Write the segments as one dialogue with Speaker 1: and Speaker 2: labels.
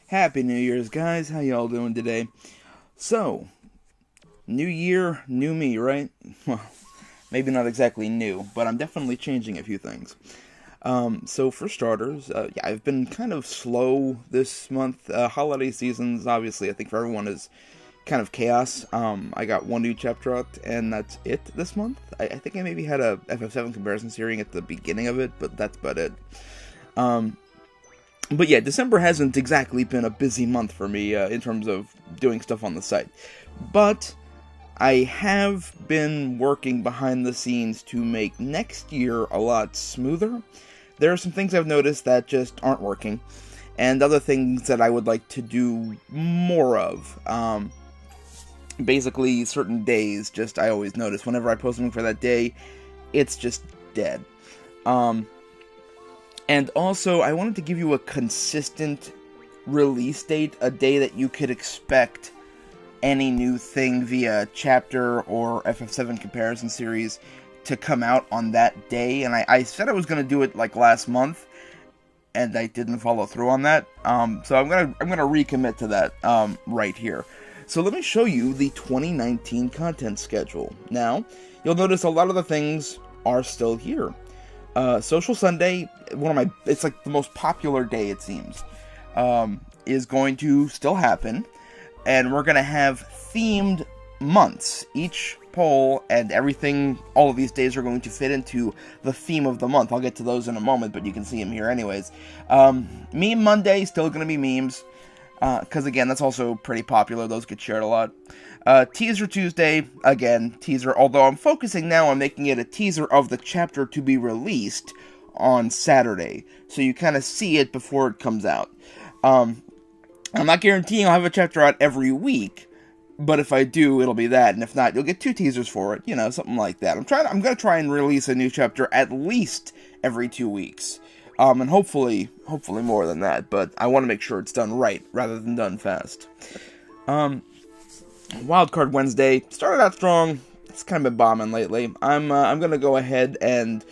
Speaker 1: Happy New Year's, guys. How y'all doing today? So, new year, new me, right? Well, maybe not exactly new, but I'm definitely changing a few things. So for starters, yeah, I've been kind of slow this month. Holiday seasons, obviously, I think for everyone is kind of chaos. I got one new chapter out, and that's it this month. I think I maybe had a FF7 comparison series at the beginning of it, but that's about it. Um, but yeah, December hasn't exactly been a busy month for me in terms of doing stuff on the site. But I have been working behind the scenes to make next year a lot smoother. There are some things I've noticed that just aren't working, and other things that I would like to do more of. Basically, certain days, just I always notice whenever I post something for that day, it's just dead. Um, and also, I wanted to give you a consistent release date, a day that you could expect any new thing via chapter or FF7 comparison series to come out on that day. And I said I was going to do it like last month, and I didn't follow through on that. So I'm gonna recommit to that right here. So let me show you the 2019 content schedule. Now, you'll notice a lot of the things are still here. Social Sunday, it's like the most popular day, it seems, is going to still happen, and we're going to have themed months. Each poll and everything, all of these days are going to fit into the theme of the month. I'll get to those in a moment, but you can see them here anyways. Meme Monday, still going to be memes, because again, that's also pretty popular. Those get shared a lot. Teaser Tuesday, again, teaser, although I'm focusing now on making it a teaser of the chapter to be released on Saturday, so you kind of see it before it comes out. I'm not guaranteeing I'll have a chapter out every week, but if I do, it'll be that, and if not, you'll get 2 teasers for it, something like that. I'm gonna try and release a new chapter at least every 2 weeks. And hopefully more than that, but I want to make sure it's done right, rather than done fast. Wildcard Wednesday started out strong. It's kind of been bombing lately. I'm gonna go ahead and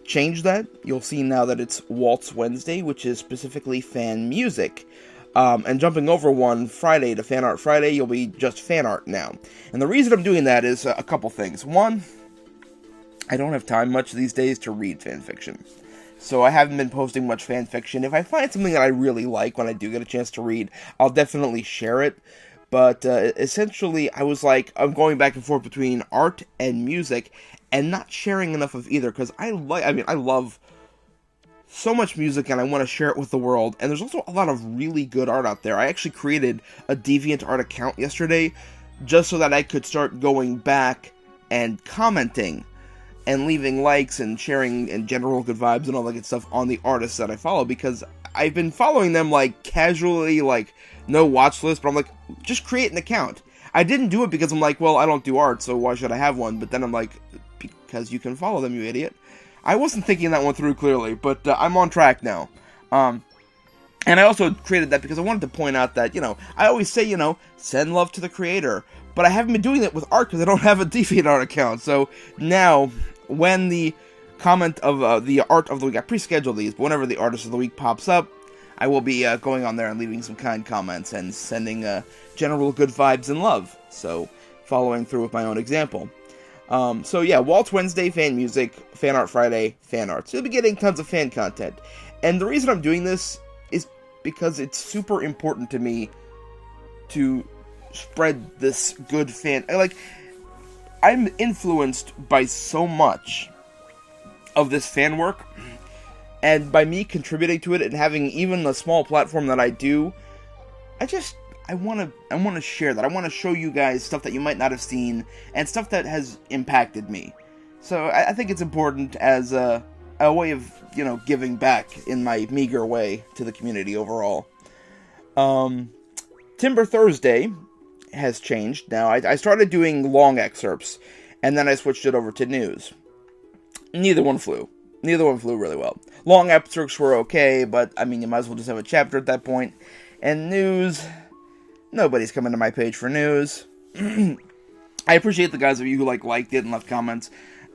Speaker 1: change that. You'll see now that it's Waltz Wednesday, which is specifically fan music. And jumping over one Friday to Fan Art Friday, you'll be just fan art now. And the reason I'm doing that is a couple things. One, I don't have time much these days to read fanfiction. So I haven't been posting much fanfiction. If I find something that I really like when I do get a chance to read, I'll definitely share it. But essentially, I was like, I'm going back and forth between art and music, and not sharing enough of either, because I love so much music, and I want to share it with the world, and there's also a lot of really good art out there. I actually created a DeviantArt account yesterday, just so that I could start going back and commenting, and leaving likes, and sharing, and general good vibes, and all that good stuff on the artists that I follow, because I've been following them, like, casually, like, no watch list, but I'm like, just create an account. I didn't do it because I'm like, well, I don't do art, so why should I have one? But then I'm like, because you can follow them, you idiot. I wasn't thinking that one through clearly, but I'm on track now. And I also created that because I wanted to point out that, I always say, send love to the creator. But I haven't been doing that with art because I don't have a DeviantArt account. So now, when the comment of the art of the week, I pre-schedule these, but whenever the artist of the week pops up, I will be going on there and leaving some kind comments and sending general good vibes and love. So, following through with my own example. So yeah, Waltz Wednesday, fan music, Fan Art Friday, fan art. So you'll be getting tons of fan content. And the reason I'm doing this is because it's super important to me to spread this good fan... I'm influenced by so much of this fan work, and by me contributing to it and having even a small platform that I do, I want to share that. I want to show you guys stuff that you might not have seen, and stuff that has impacted me. So I think it's important as a way of, giving back in my meager way to the community overall. Timber Thursday has changed. Now, I started doing long excerpts, and then I switched it over to news. Neither one flew really well. Long excerpts were okay, but, you might as well just have a chapter at that point. And news... nobody's coming to my page for news. I appreciate the guys of you who liked it and left comments,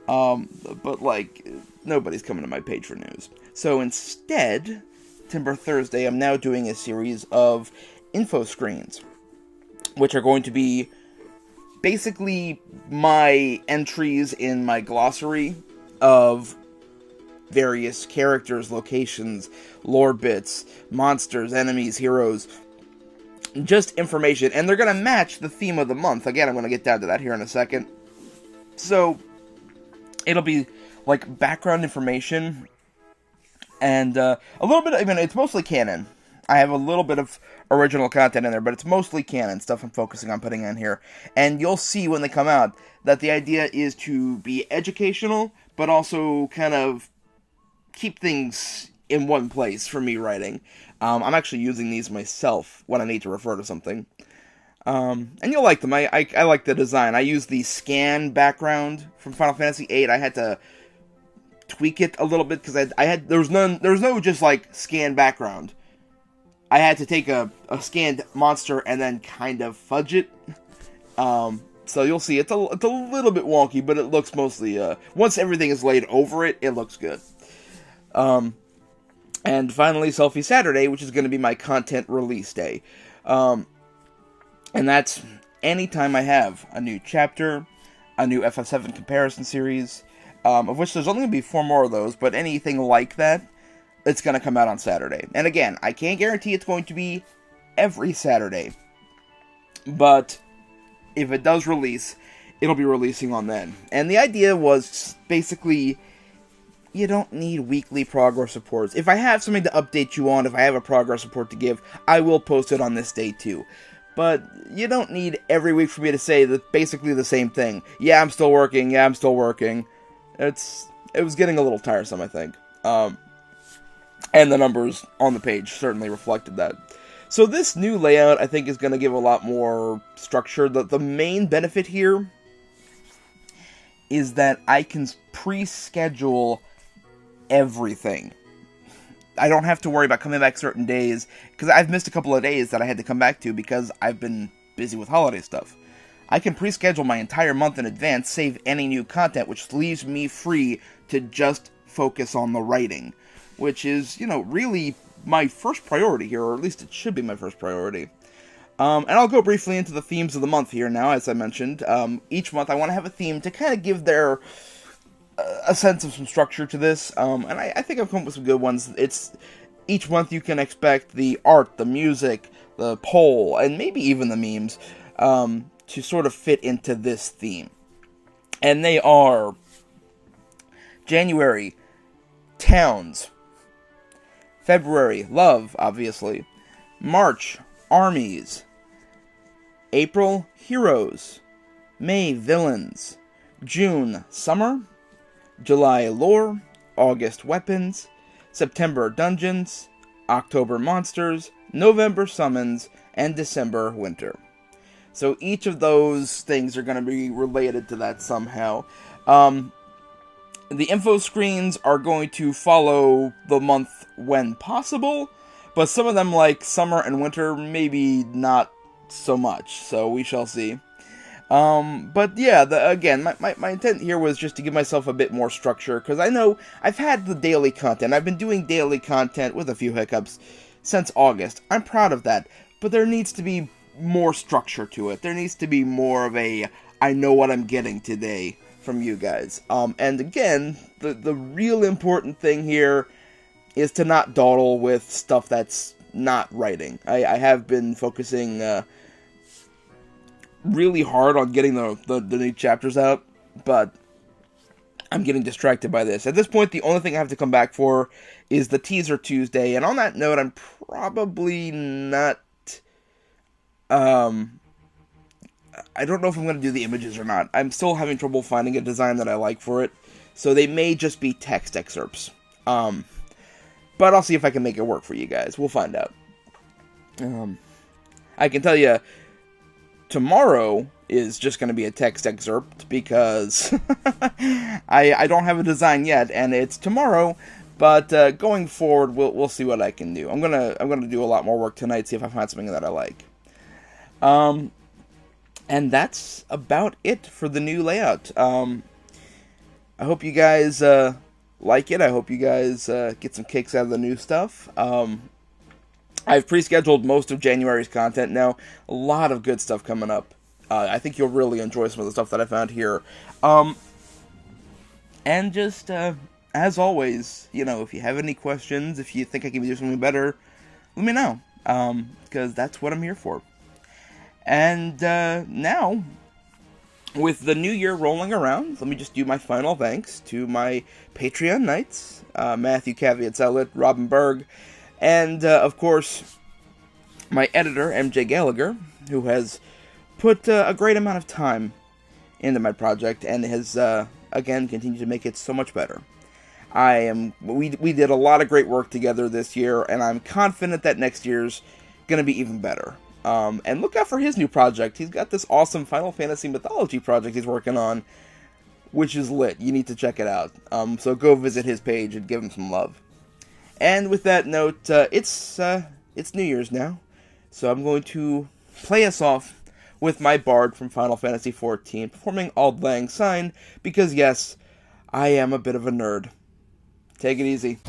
Speaker 1: but nobody's coming to my page for news. So instead, September Thursday, I'm now doing a series of info screens, which are going to be basically my entries in my glossary of various characters, locations, lore bits, monsters, enemies, heroes, just information, and they're going to match the theme of the month. Again, I'm going to get down to that here in a second. So, it'll be like background information, and a little bit, I mean, it's mostly canon. I have a little bit of original content in there, but it's mostly canon stuff I'm focusing on putting in here. And you'll see when they come out that the idea is to be educational, but also kind of keep things in one place for me writing. I'm actually using these myself when I need to refer to something. And you'll like them. I like the design. I use the scan background from Final Fantasy VIII. I had to tweak it a little bit because there was no just like scan background. I had to take a scanned monster and then kind of fudge it. So you'll see it's a little bit wonky, but it looks mostly once everything is laid over it, it looks good. And finally, Selfie Saturday, which is going to be my content release day. And that's anytime I have a new chapter, a new FF7 comparison series, of which there's only going to be 4 more of those, but anything like that, it's going to come out on Saturday. And again, I can't guarantee it's going to be every Saturday, but if it does release, it'll be releasing on then. And the idea was basically, you don't need weekly progress reports. If I have something to update you on, if I have a progress report to give, I will post it on this day too. But you don't need every week for me to say basically the same thing. Yeah, I'm still working. Yeah, I'm still working. It was getting a little tiresome, I think. And the numbers on the page certainly reflected that. So this new layout, I think, is going to give a lot more structure. The main benefit here is that I can pre-schedule everything. I don't have to worry about coming back certain days, because I've missed a couple of days that I had to come back to because I've been busy with holiday stuff. I can pre-schedule my entire month in advance, save any new content, which leaves me free to just focus on the writing, which is, really my first priority here, or at least it should be my first priority. And I'll go briefly into the themes of the month here now, as I mentioned. Each month I want to have a theme to kind of give a sense of some structure to this, and I think I've come up with some good ones. Each month you can expect the art, the music, the poll, and maybe even the memes, to sort of fit into this theme. And they are January, towns. February, love, obviously. March, armies. April, heroes. May, villains. June, summer. July, lore. August, weapons. September, dungeons. October, monsters. November, summons. And December, winter. So each of those things are going to be related to that somehow. The info screens are going to follow the month when possible, but some of them, like summer and winter, maybe not so much, so we shall see. But yeah, again, my intent here was just to give myself a bit more structure, because I know I've had the daily content. I've been doing daily content with a few hiccups since August. I'm proud of that, but there needs to be more structure to it. There needs to be more of a, I know what I'm getting today from you guys. And again, the real important thing here is to not dawdle with stuff that's not writing. I have been focusing really hard on getting the new chapters out, but I'm getting distracted by this. At this point, the only thing I have to come back for is the Teaser Tuesday, and on that note, I'm probably not... I don't know if I'm going to do the images or not. I'm still having trouble finding a design that I like for it, so they may just be text excerpts. But I'll see if I can make it work for you guys. We'll find out. I can tell you, tomorrow is just going to be a text excerpt, because I don't have a design yet, and it's tomorrow. But going forward, we'll see what I can do. I'm gonna do a lot more work tonight, see if I find something that I like. And that's about it for the new layout. I hope you guys like it. I hope you guys get some kicks out of the new stuff. I've pre-scheduled most of January's content now. A lot of good stuff coming up. I think you'll really enjoy some of the stuff that I found here. And just, as always, if you have any questions, if you think I can do something better, let me know. Because that's what I'm here for. And now, with the new year rolling around, let me just do my final thanks to my Patreon Knights, Matthew Caveat Zealot, Robin Berg, and, of course, my editor, MJ Gallagher, who has put a great amount of time into my project and has, again, continued to make it so much better. We did a lot of great work together this year, and I'm confident that next year's going to be even better. And look out for his new project. He's got this awesome Final Fantasy Mythology project he's working on, which is lit. You need to check it out. So go visit his page and give him some love. And with that note, it's New Year's now, so I'm going to play us off with my bard from Final Fantasy XIV, performing Auld Lang Syne, because yes, I am a bit of a nerd. Take it easy.